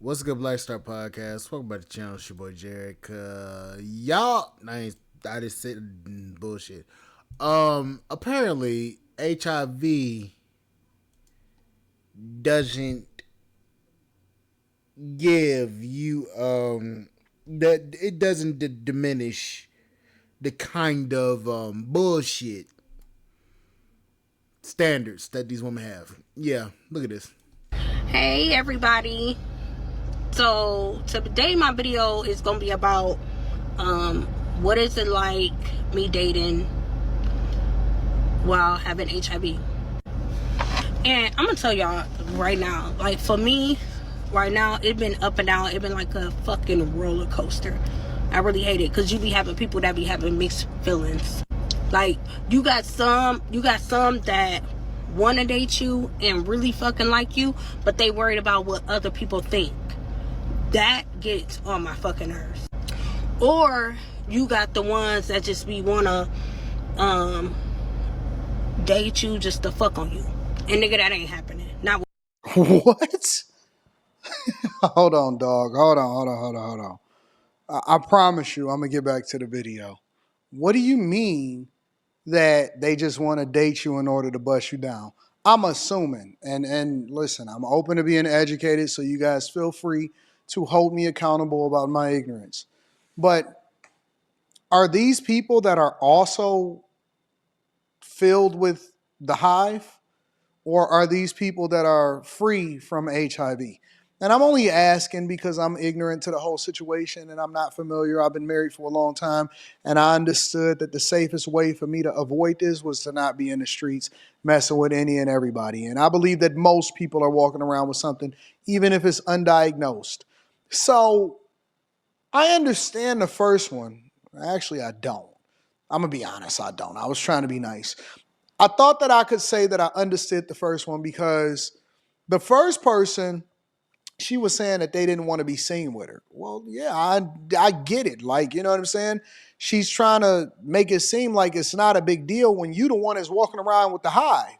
What's good, Black Star Podcast? Welcome back to the channel. It's your boy Jared. Y'all, I just said bullshit. Apparently HIV doesn't give you that it doesn't diminish the kind of bullshit standards that these women have. Yeah, look at this. Hey everybody. So today my video is gonna be about what is it like me dating while having HIV. And I'm gonna tell y'all right now, like for me right now, it's been up and down. It's been like a fucking roller coaster. I really hate it because you be having people that be having mixed feelings. Like you got some that want to date you and really fucking like you, but they worried about what other people think. That gets on my fucking nerves. Or you got the ones that just be wanna date you just to fuck on you. And nigga, that ain't happening. Not What? Hold on, dog. Hold on. I promise you, I'm gonna get back to the video. What do you mean that they just want to date you in order to bust you down? I'm assuming, and listen, I'm open to being educated, so you guys feel free to hold me accountable about my ignorance. But are these people that are also filled with the hive? Or are these people that are free from HIV? And I'm only asking because I'm ignorant to the whole situation and I'm not familiar. I've been married for a long time, and I understood that the safest way for me to avoid this was to not be in the streets messing with any and everybody. And I believe that most people are walking around with something, even if it's undiagnosed. So I understand the first one. Actually, I don't. I'm going to be honest, I don't. I was trying to be nice. I thought that I could say that I understood the first one because the first person, she was saying that they didn't want to be seen with her. Well, yeah, I get it. Like, you know what I'm saying? She's trying to make it seem like it's not a big deal when you the one that's walking around with the hive.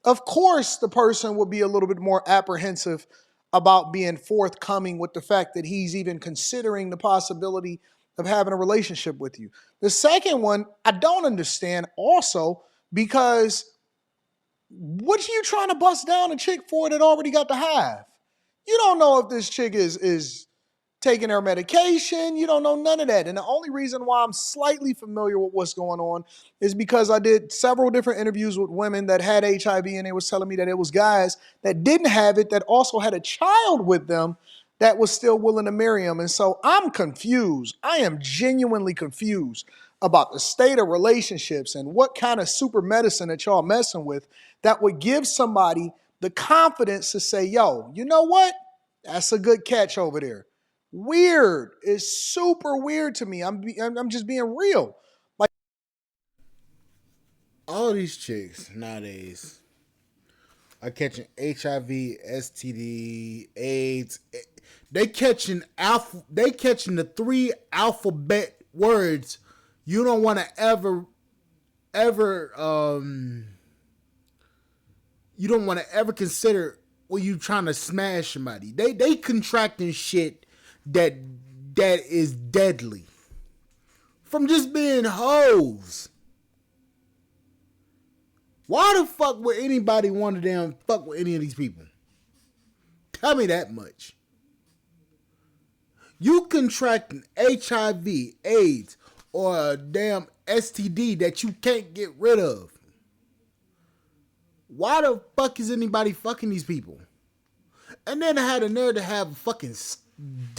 Of course, the person would be a little bit more apprehensive about being forthcoming with the fact that he's even considering the possibility of having a relationship with you. The second one, I don't understand also because what are you trying to bust down a chick for that already got the hive? You don't know if this chick is taking her medication. You don't know none of that. And the only reason why I'm slightly familiar with what's going on is because I did several different interviews with women that had HIV, and they was telling me that it was guys that didn't have it that also had a child with them that was still willing to marry them. And so I'm confused. I am genuinely confused about the state of relationships and what kind of super medicine that y'all messing with that would give somebody the confidence to say, yo, you know what? That's a good catch over there. Weird. It's super weird to me. I'm just being real. Like All these chicks nowadays are catching HIV, STD, AIDS. They catching the 3 alphabet words you don't want to ever you don't want to ever consider when you trying to smash somebody. They contracting shit that is deadly from just being hoes. Why the fuck would anybody want to damn fuck with any of these people? Tell me that much. You contracting HIV, AIDS, or a damn STD that you can't get rid of. Why the fuck is anybody fucking these people? And then I had a nerve to have fucking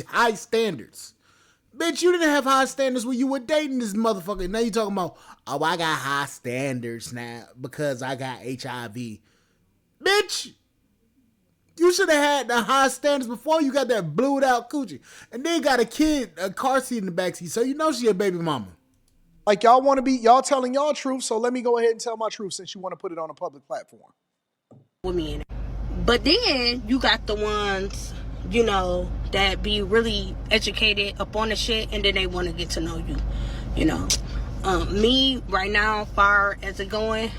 high standards. Bitch, you didn't have high standards when you were dating this motherfucker. Now you talking about, oh, I got high standards now because I got HIV. Bitch, you should have had the high standards before you got that blued out coochie. And then got a car seat in the backseat, so you know she a baby mama. Like y'all want to be, y'all telling y'all truth, so let me go ahead and tell my truth since you want to put it on a public platform. with me in it. But then you got the ones, you know, that be really educated up on the shit and then they want to get to know you, you know. Me right now, far as it going,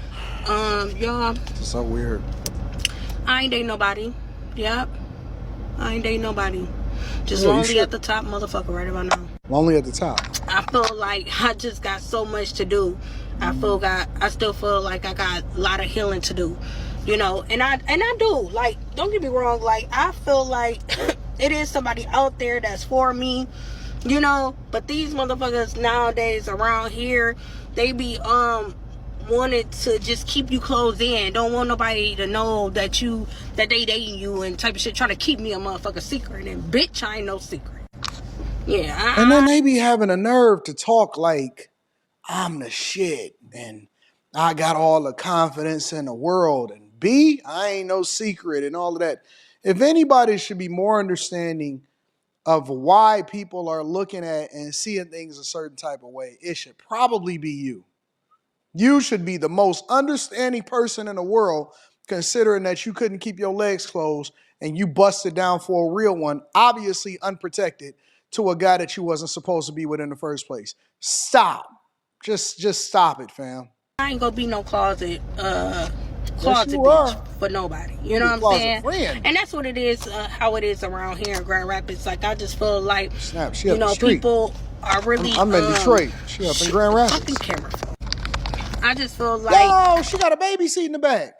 y'all, It's so weird. I ain't dating nobody. Yep. I ain't dating nobody. Just Yeah, lonely at the top, motherfucker, right about now. Lonely at the top. I feel like I just got so much to do. I still feel like I got a lot of healing to do, you know. And I do. Like, don't get me wrong. Like, I feel like it is somebody out there that's for me, you know. But these motherfuckers nowadays around here, they be wanted to just keep you closed in. Don't want nobody to know that they dating you and type of shit. Trying to keep me a motherfucker secret. And bitch, I ain't no secret. Yeah. And then they be having a nerve to talk like I'm the shit and I got all the confidence in the world. And B, I ain't no secret and all of that. If anybody should be more understanding of why people are looking at and seeing things a certain type of way, it should probably be you. You should be the most understanding person in the world, considering that you couldn't keep your legs closed and you busted down for a real one, obviously unprotected, to a guy that you wasn't supposed to be with in the first place. Stop. Just stop it, fam. I ain't gonna be no closet Yes, you bitch are. for nobody. You You know be what I'm closet saying? friend. And that's what it is, how it is around here in Grand Rapids. Like, I just feel like, Snap, she you up the know, street. people are really I'm in Detroit. She up in Grand fucking Rapids. camera. I just feel like Oh, she got a baby seat in the back.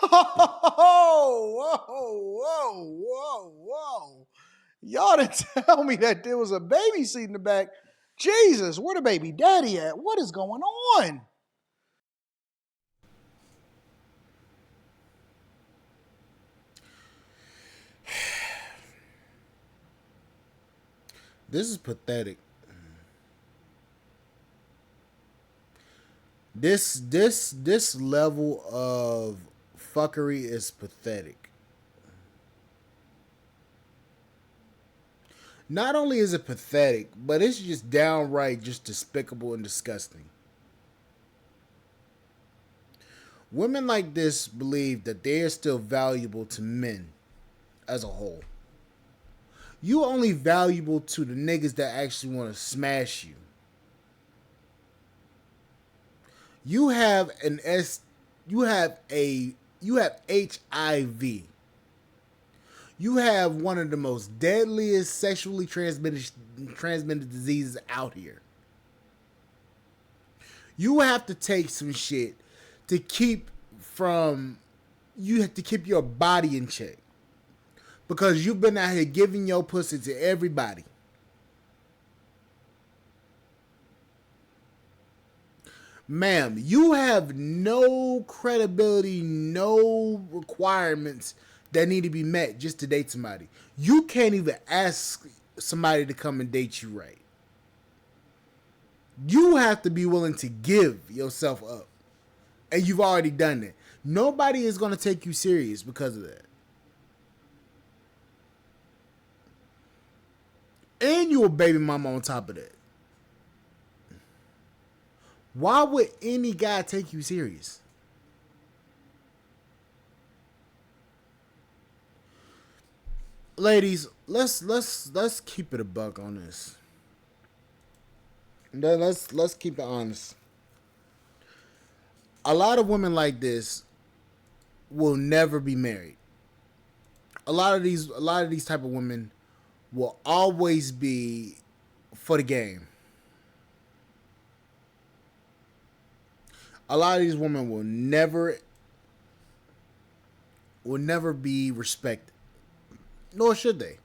Whoa, whoa, whoa, whoa. Y'all didn't tell me that there was a baby seat in the back. Jesus, where the baby daddy at? What is going on? This is pathetic. This level of fuckery is pathetic. Not only is it pathetic, but it's just downright just despicable and disgusting. Women like this believe that they are still valuable to men as a whole. You only valuable to the niggas that actually want to smash you. You have HIV. You have one of the most deadliest sexually transmitted diseases out here. You have to take some shit to keep from you have to keep your body in check. Because you've been out here giving your pussy to everybody. Ma'am, you have no credibility, no requirements that need to be met just to date somebody. You can't even ask somebody to come and date you right. You have to be willing to give yourself up. And you've already done it. Nobody is going to take you serious because of that. And you're a baby mama on top of that. Why would any guy take you serious? Ladies, let's keep it a buck on this. Let's keep it honest. A lot of women like this will never be married. A lot of these type of women will always be for the game. A lot of these women will never be respected. Nor should they.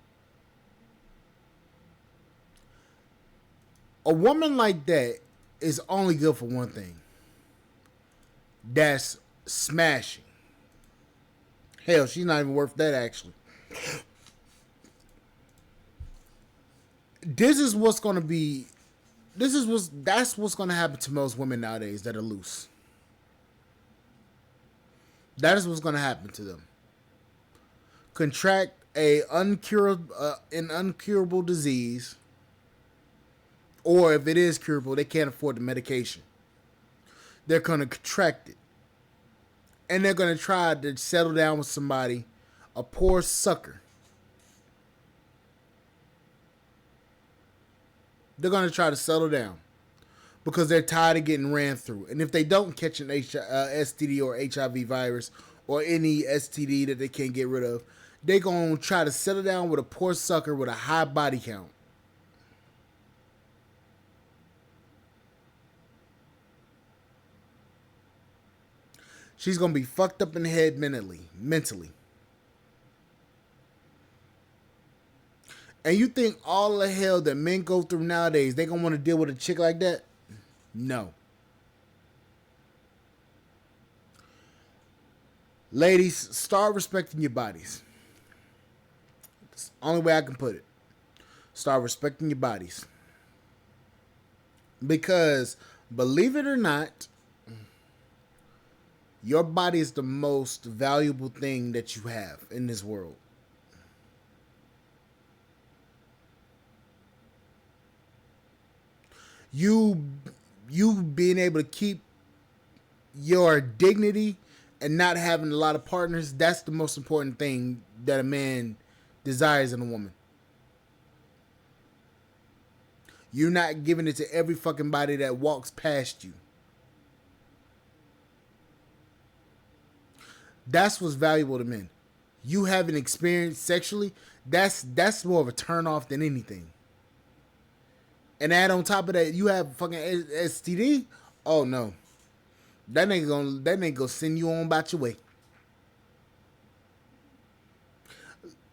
A woman like that is only good for one thing. That's smashing. Hell, she's not even worth that actually. That's what's gonna happen to most women nowadays that are loose. That is what's gonna happen to them. Contract an uncurable disease, or if it is curable, they can't afford the medication. They're gonna contract it, and they're gonna try to settle down with somebody, a poor sucker. They're going to try to settle down because they're tired of getting ran through. And if they don't catch an STD or HIV virus or any STD that they can't get rid of, they gonna try to settle down with a poor sucker with a high body count. She's gonna be fucked up in the head mentally. And you think all the hell that men go through nowadays, they gonna want to deal with a chick like that? No. Ladies, start respecting your bodies. That's the only way I can put it. Start respecting your bodies. Because, believe it or not, your body is the most valuable thing that you have in this world. You being able to keep your dignity and not having a lot of partners, that's the most important thing that a man desires in a woman. You're not giving it to every fucking body that walks past you. That's what's valuable to men. You haven't experienced sexually, that's more of a turn off than anything. And add on top of that, you have fucking STD. Oh no, that ain't gonna send you on about your way.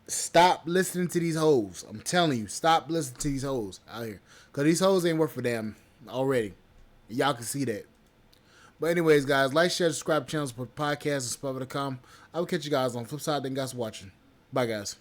Stop listening to these hoes. I'm telling you, stop listening to these hoes out here, cause these hoes ain't worth for damn already. Y'all can see that. But anyways, guys, like, share, subscribe to channels for podcasts and stuff.com. I will catch you guys on the flip side. Thank you guys for watching. Bye, guys.